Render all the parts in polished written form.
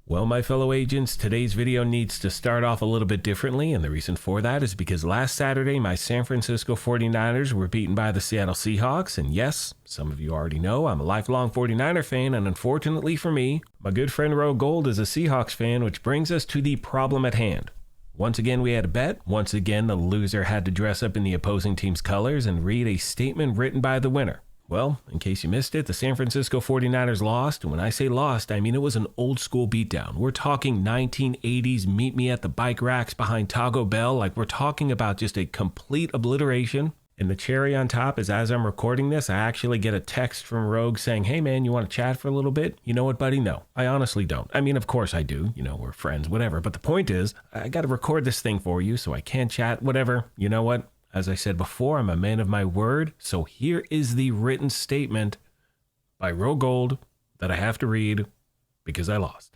Well, my fellow agents, today's video needs to start off a little bit differently, and the reason for that is because last Saturday, my San Francisco 49ers were beaten by the Seattle Seahawks, and yes, some of you already know I'm a lifelong 49er fan, and unfortunately for me, my good friend Rogue Gold is a Seahawks fan, which brings us to the problem at hand. Once again, we had a bet. Once again, the loser had to dress up in the opposing team's colors and read a statement written by the winner. Well, in case you missed it, the San Francisco 49ers lost, and when I say lost, I mean it was an old school beatdown. We're talking 1980s meet me at the bike racks behind Taco Bell, like we're talking about just a complete obliteration. And the cherry on top is, as I'm recording this, I actually get a text from Rogue saying, "Hey man, you want to chat for a little bit?" You know what, buddy? No, I honestly don't. I mean, of course I do. You know, we're friends, whatever. But the point is, I got to record this thing for you, so I can't chat, whatever. You know what? As I said before, I'm a man of my word, so here is the written statement by Rogue Gold that I have to read because I lost.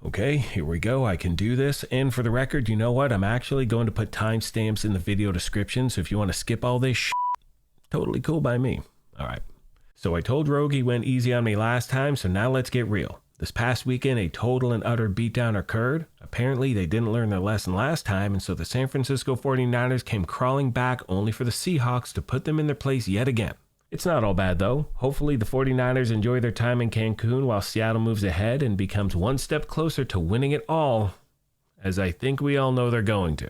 Okay, here we go. I can do this. And for the record, you know what? I'm actually going to put timestamps in the video description, so if you want to skip all this totally cool by me. All right. So I told Rogue he went easy on me last time, so now let's get real. This past weekend, a total and utter beatdown occurred. Apparently, they didn't learn their lesson last time, and so the San Francisco 49ers came crawling back only for the Seahawks to put them in their place yet again. It's not all bad, though. Hopefully, the 49ers enjoy their time in Cancun while Seattle moves ahead and becomes one step closer to winning it all, as I think we all know they're going to.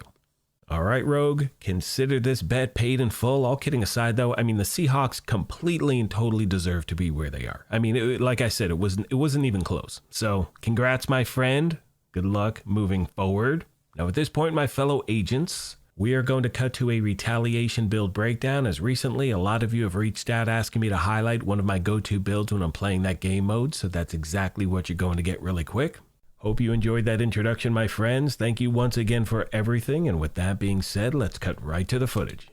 All right, Rogue, consider this bet paid in full. All kidding aside, though, I mean, the Seahawks completely and totally deserve to be where they are. I mean, like I said, it wasn't even close. So, congrats, my friend. Good luck moving forward. Now, at this point, my fellow agents, we are going to cut to a Retaliation build breakdown, as recently a lot of you have reached out asking me to highlight one of my go-to builds when I'm playing that game mode, so that's exactly what you're going to get really quick. Hope you enjoyed that introduction, my friends. Thank you once again for everything, and with that being said, let's cut right to the footage.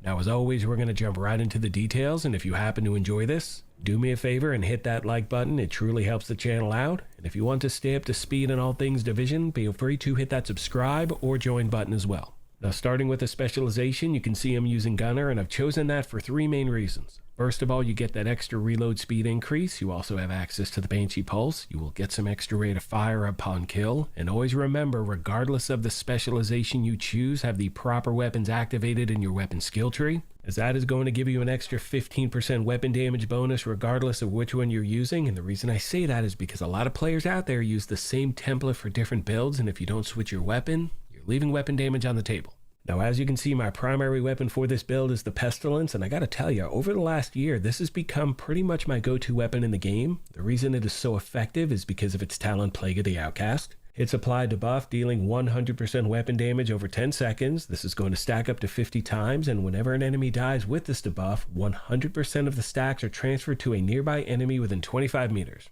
Now, as always, we're going to jump right into the details, and if you happen to enjoy this, do me a favor and hit that like button. It truly helps the channel out, and if you want to stay up to speed on all things Division, feel free to hit that subscribe or join button as well. Now, starting with the specialization, you can see I'm using Gunner, and I've chosen that for three main reasons. First of all, you get that extra reload speed increase. You also have access to the Banshee Pulse. You will get some extra rate of fire upon kill. And always remember, regardless of the specialization you choose, have the proper weapons activated in your weapon skill tree, as that is going to give you an extra 15% weapon damage bonus regardless of which one you're using. And the reason I say that is because a lot of players out there use the same template for different builds, and if you don't switch your weapon, you're leaving weapon damage on the table. Now, as you can see, my primary weapon for this build is the Pestilence, and I gotta tell you, over the last year, this has become pretty much my go-to weapon in the game. The reason it is so effective is because of its talent, Plague of the Outcast. It's applied to buff, dealing 100% weapon damage over 10 seconds. This is going to stack up to 50 times, and whenever an enemy dies with this debuff, 100% of the stacks are transferred to a nearby enemy within 25 meters.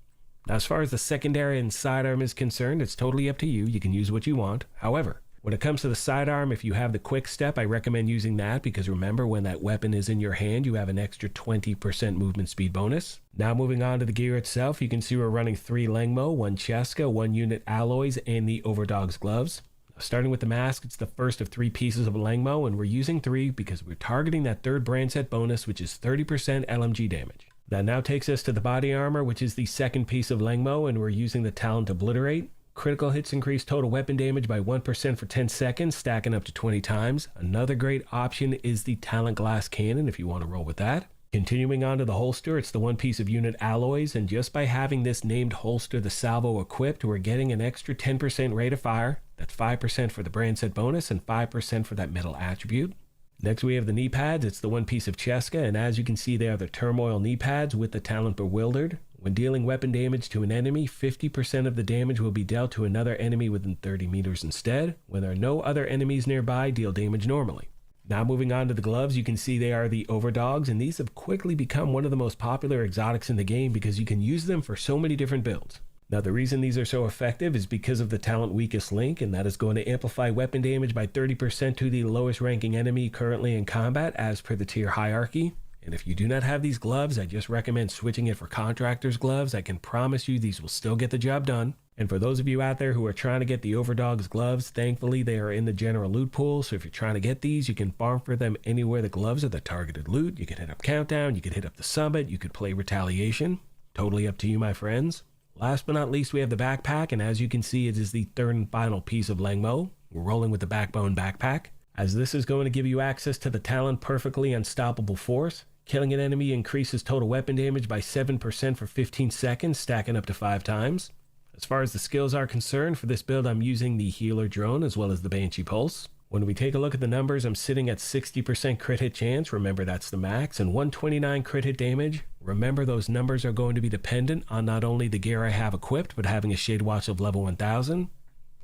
Now, as far as the secondary and sidearm is concerned, it's totally up to you. You can use what you want. However, when it comes to the sidearm, if you have the quick step, I recommend using that because remember, when that weapon is in your hand, you have an extra 20% movement speed bonus. Now moving on to the gear itself, you can see we're running 3 Lengmo, 1 Cheska, 1 unit alloys, and the Overdog's gloves. Now, starting with the mask, it's the first of 3 pieces of Lengmo, and we're using 3 because we're targeting that third brand set bonus, which is 30% LMG damage. That now takes us to the body armor, which is the second piece of Lengmo, and we're using the talent Obliterate. Critical hits increase total weapon damage by 1% for 10 seconds, stacking up to 20 times. Another great option is the Talent Glass Cannon if you want to roll with that. Continuing on to the holster, it's the 1 piece of unit alloys, and just by having this named holster, the salvo, equipped, we're getting an extra 10% rate of fire. That's 5% for the brand set bonus and 5% for that metal attribute. Next, we have the knee pads. It's the 1 piece of Cheska, and as you can see, they are the Turmoil knee pads with the talent Bewildered. When dealing weapon damage to an enemy, 50% of the damage will be dealt to another enemy within 30 meters instead. When there are no other enemies nearby, deal damage normally. Now moving on to the gloves, you can see they are the Overdogs, and these have quickly become one of the most popular exotics in the game because you can use them for so many different builds. Now, the reason these are so effective is because of the talent Weakest Link, and that is going to amplify weapon damage by 30% to the lowest ranking enemy currently in combat as per the tier hierarchy. And if you do not have these gloves, I just recommend switching it for Contractor's gloves. I can promise you these will still get the job done. And for those of you out there who are trying to get the Overdog's gloves, thankfully they are in the general loot pool. So if you're trying to get these, you can farm for them anywhere the gloves are the targeted loot. You can hit up Countdown, you can hit up the Summit, you could play Retaliation. Totally up to you, my friends. Last but not least, we have the backpack, and as you can see, it is the third and final piece of Langmo. We're rolling with the Backbone backpack, as this is going to give you access to the Talon Perfectly Unstoppable Force. Killing an enemy increases total weapon damage by 7% for 15 seconds, stacking up to 5 times. As far as the skills are concerned, for this build I'm using the Healer Drone as well as the Banshee Pulse. When we take a look at the numbers, I'm sitting at 60% crit hit chance, remember that's the max, and 129 crit hit damage. Remember those numbers are going to be dependent on not only the gear I have equipped, but having a Shade Watch of level 1000.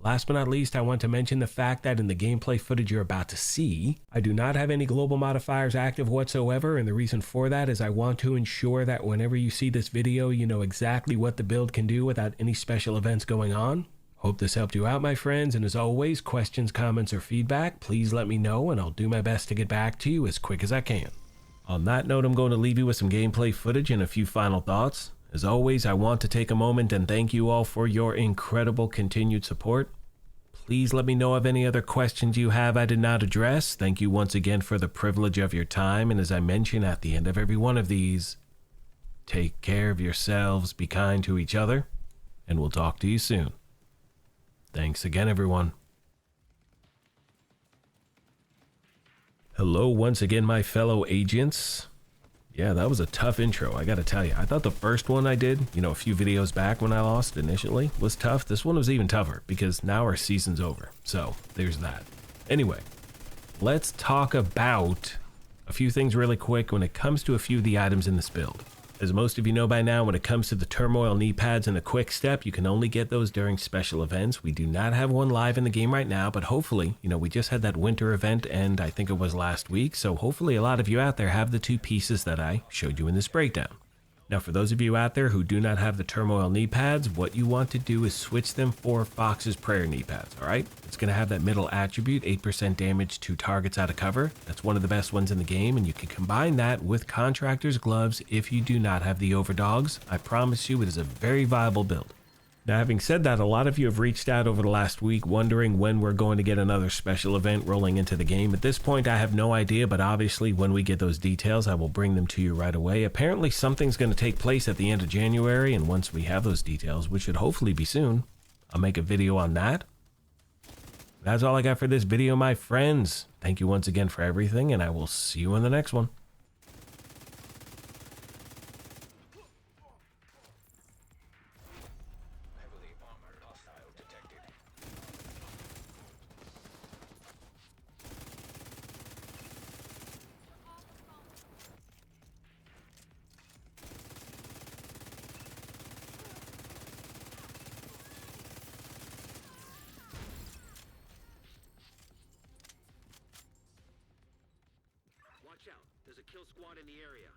Last but not least, I want to mention the fact that in the gameplay footage you're about to see, I do not have any global modifiers active whatsoever, and the reason for that is I want to ensure that whenever you see this video, you know exactly what the build can do without any special events going on. Hope this helped you out, my friends, and as always, questions, comments, or feedback, please let me know, and I'll do my best to get back to you as quick as I can. On that note, I'm going to leave you with some gameplay footage and a few final thoughts. As always, I want to take a moment and thank you all for your incredible continued support. Please let me know of any other questions you have I did not address. Thank you once again for the privilege of your time, and as I mention at the end of every one of these, take care of yourselves, be kind to each other, and we'll talk to you soon. Thanks again, everyone. Hello once again, my fellow agents. Yeah, that was a tough intro, I gotta tell you. I thought the first one I did, a few videos back when I lost initially, was tough. This one was even tougher because now our season's over. So, there's that. Anyway, let's talk about a few things really quick when it comes to a few of the items in this build. As most of you know by now, when it comes to the turmoil knee pads and the quick step, you can only get those during special events. We do not have one live in the game right now, but hopefully, we just had that winter event, and I think it was last week, so hopefully a lot of you out there have the 2 pieces that I showed you in this breakdown. Now, for those of you out there who do not have the turmoil knee pads, what you want to do is switch them for Fox's Prayer knee pads, all right? It's going to have that middle attribute, 8% damage to targets out of cover. That's one of the best ones in the game, and you can combine that with Contractor's Gloves if you do not have the Overdogs. I promise you it is a very viable build. Now, having said that, a lot of you have reached out over the last week wondering when we're going to get another special event rolling into the game. At this point, I have no idea, but obviously when we get those details, I will bring them to you right away. Apparently, something's going to take place at the end of January, and once we have those details, which should hopefully be soon, I'll make a video on that. That's all I got for this video, my friends. Thank you once again for everything, and I will see you in the next one. Watch out, there's a kill squad in the area.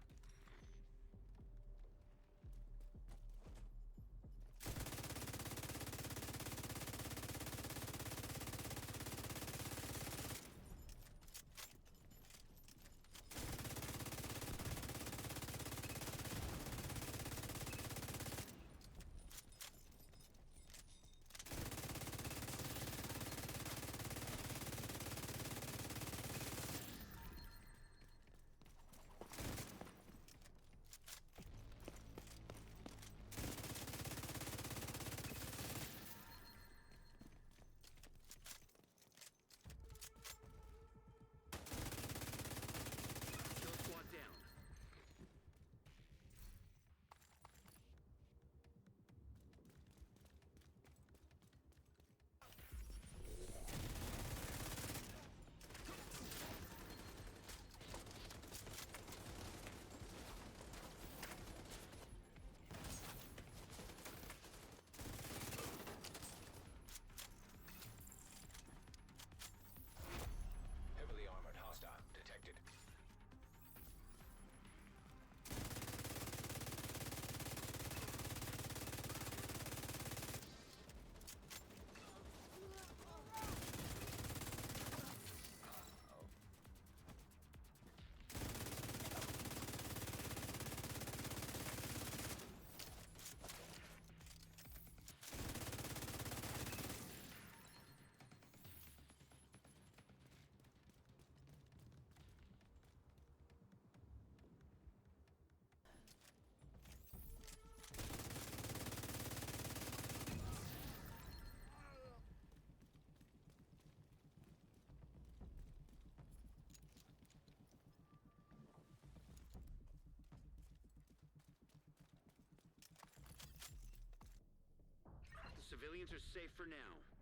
Aliens are safe for now.